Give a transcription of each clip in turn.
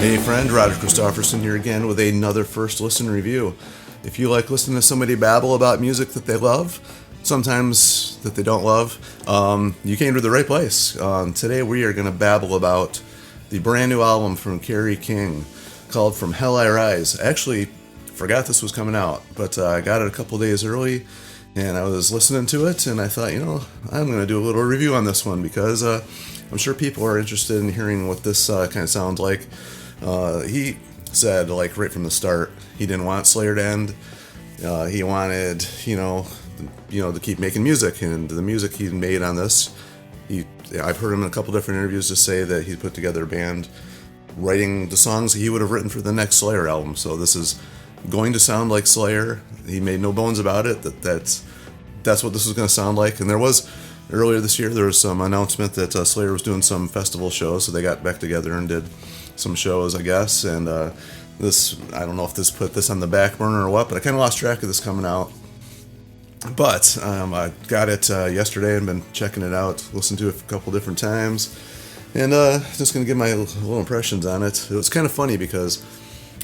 Hey friend, Roger Christofferson here again with another first listen review. If you like listening to somebody babble about music that they love, sometimes that they don't love, you came to the right place. Today we are going to babble about the brand new album from Kerry King called From Hell I Rise. I actually forgot this was coming out, but I got it a couple days early and I was listening to it and I thought, I'm going to do a little review on this one because I'm sure people are interested in hearing what this kind of sounds like. He said, like, right from the start, he didn't want Slayer to end. He wanted, to keep making music, and the music he made on this, I've heard him in a couple different interviews just say that he put together a band writing the songs he would have written for the next Slayer album. So this is going to sound like Slayer. He made no bones about it. That's what this was going to sound like. And there was earlier this year there was some announcement that Slayer was doing some festival shows, so they got back together and did some shows, I guess, and this, I don't know if this put this on the back burner or what, but I kind of lost track of this coming out. But I got it yesterday and been checking it out, listened to it a couple different times, and just going to give my little impressions on it. It was kind of funny because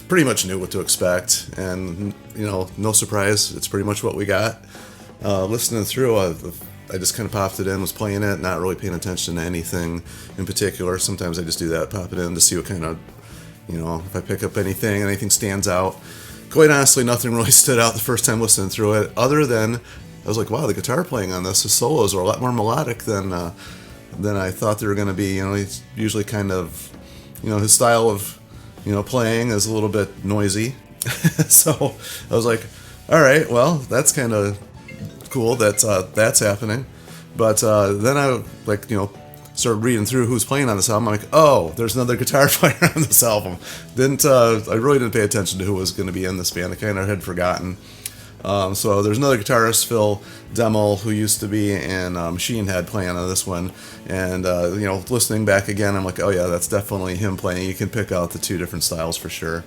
pretty much knew what to expect, and, no surprise, it's pretty much what we got. Listening through, I just kind of popped it in, was playing it, not really paying attention to anything in particular. Sometimes I just do that, pop it in to see what kind of, if I pick up anything stands out. Quite honestly, nothing really stood out the first time listening through it, other than I was like, wow, the guitar playing on this, the solos are a lot more melodic than I thought they were going to be. He's usually kind of, his style of, playing is a little bit noisy. So I was like, all right, well, that's kind of cool that's happening. But then I started reading through who's playing on this album. I'm like, oh, there's another guitar player on this album. I really didn't pay attention to who was going to be in this band. I kind of had forgotten. So there's another guitarist, Phil Demmel, who used to be in Machine Head, playing on this one. And listening back again, I'm like, oh yeah, that's definitely him playing. You can pick out the two different styles for sure.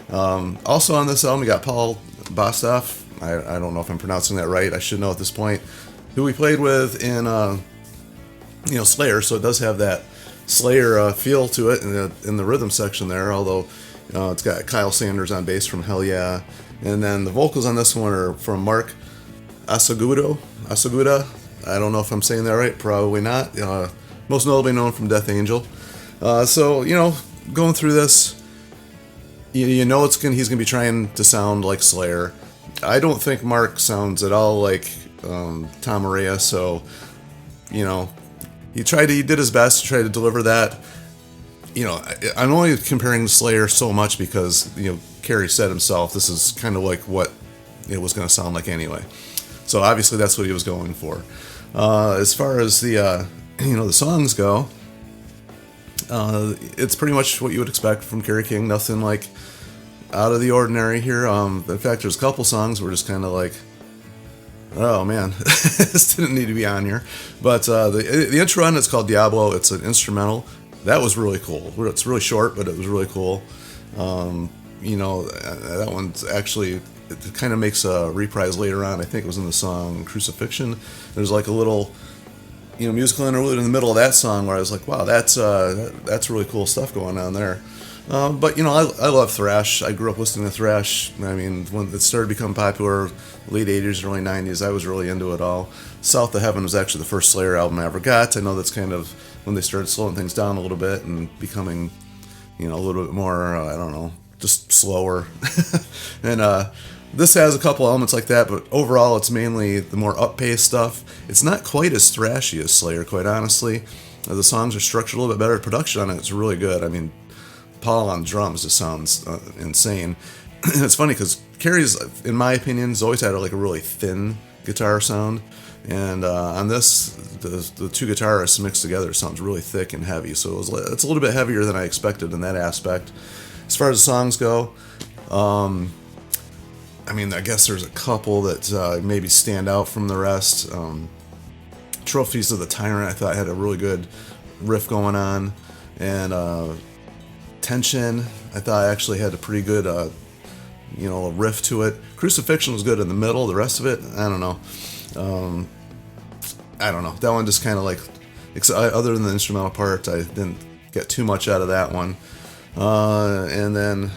Also on this album, we got Paul Bostaph. I don't know if I'm pronouncing that right. I should know at this point. Who we played with in Slayer, so it does have that Slayer feel to it in the rhythm section there. Although it's got Kyle Sanders on bass from Hell Yeah, and then the vocals on this one are from Mark Asaguda. I don't know if I'm saying that right. Probably not. Most notably known from Death Angel. So going through this, he's gonna be trying to sound like Slayer. I don't think Mark sounds at all like Tom Araya, so he did his best to try to deliver that. I'm only comparing Slayer so much because Kerry said himself this is kind of like what it was going to sound like anyway. So obviously that's what he was going for. As far as the the songs go, it's pretty much what you would expect from Kerry King. Nothing like out of the ordinary here. In fact, there's a couple songs where just kind of like, oh man, this didn't need to be on here. But the intro on it's called Diablo. It's an instrumental. That was really cool. It's really short, but it was really cool. That one's actually, it kind of makes a reprise later on. I think it was in the song Crucifixion. There's like a little musical interlude in the middle of that song where I was like, wow, that's really cool stuff going on there. But I love thrash. I grew up listening to thrash. I mean, when it started to become popular, late 80s, early 90s, I was really into it all. South of Heaven was actually the first Slayer album I ever got. I know that's kind of when they started slowing things down a little bit and becoming, a little bit more, I don't know, just slower. And this has a couple elements like that, but overall it's mainly the more up-paced stuff. It's not quite as thrashy as Slayer, quite honestly. The songs are structured a little bit better. Production on it's really good. I mean, Paul on drums just sounds insane. And it's funny because Kerry's, in my opinion, has always had a really thin guitar sound, and on this, the two guitarists mixed together sounds really thick and heavy. So it's a little bit heavier than I expected in that aspect. As far as the songs go, I guess there's a couple that maybe stand out from the rest. Trophies of the Tyrant, I thought had a really good riff going on, and Tension, I thought actually had a pretty good, riff to it. Crucifixion was good in the middle. The rest of it, I don't know. That one just kind of other than the instrumental part, I didn't get too much out of that one. And then,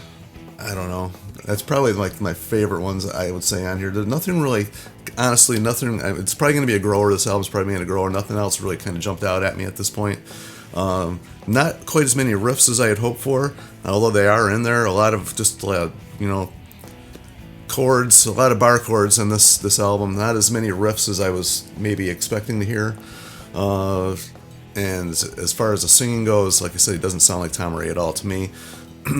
I don't know. That's probably like my favorite ones I would say on here. There's nothing really, honestly, nothing. It's probably going to be a grower. This album's probably going to grow. Nothing else really kind of jumped out at me at this point. Not quite as many riffs as I had hoped for, although they are in there. A lot of just, chords, a lot of bar chords in this album. Not as many riffs as I was maybe expecting to hear. And as far as the singing goes, like I said, he doesn't sound like Tom Ray at all to me.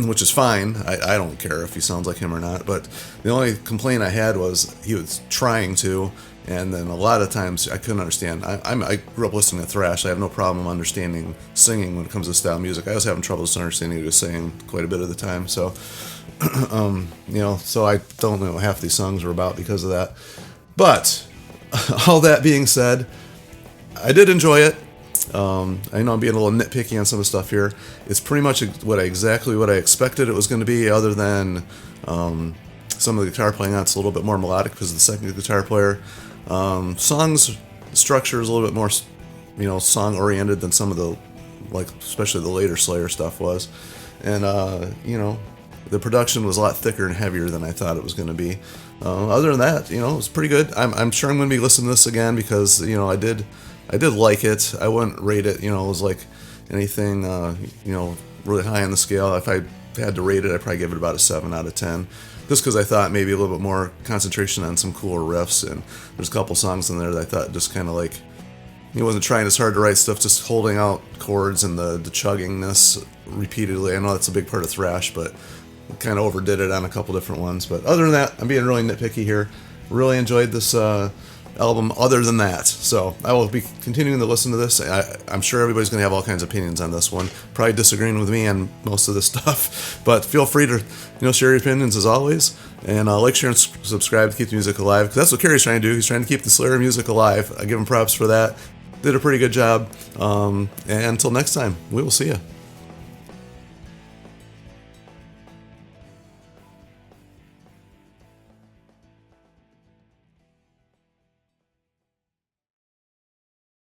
Which is fine. I don't care if he sounds like him or not. But the only complaint I had was he was trying to, and then a lot of times I couldn't understand. I grew up listening to thrash. I have no problem understanding singing when it comes to style music. I was having trouble just understanding he was singing quite a bit of the time. So, so I don't know what half these songs were about because of that. But all that being said, I did enjoy it. I know I'm being a little nitpicky on some of the stuff here. It's pretty much exactly what I expected it was going to be, other than some of the guitar playing on it's a little bit more melodic because of the second guitar player. Songs structure is a little bit more, song oriented than some of the, especially the later Slayer stuff was. And, the production was a lot thicker and heavier than I thought it was going to be. Other than that, it was pretty good. I'm sure I'm going to be listening to this again because, I did like it. I wouldn't rate it, it was like anything, really high on the scale. If I had to rate it, I'd probably give it about a 7 out of 10. Just because I thought maybe a little bit more concentration on some cooler riffs. And there's a couple songs in there that I thought just kind of like, he wasn't trying as hard to write stuff, just holding out chords and the chuggingness repeatedly. I know that's a big part of thrash, but kind of overdid it on a couple different ones. But other than that, I'm being really nitpicky here. Really enjoyed this album other than that. So I will be continuing to listen to this. I'm sure everybody's going to have all kinds of opinions on this one, probably disagreeing with me on most of this stuff, but feel free to share your opinions as always, and like, share, and subscribe to keep the music alive, because that's what Kerry's trying to do. He's trying to keep the Slayer music alive. I give him props for that. Did a pretty good job, and until next time, we will see you.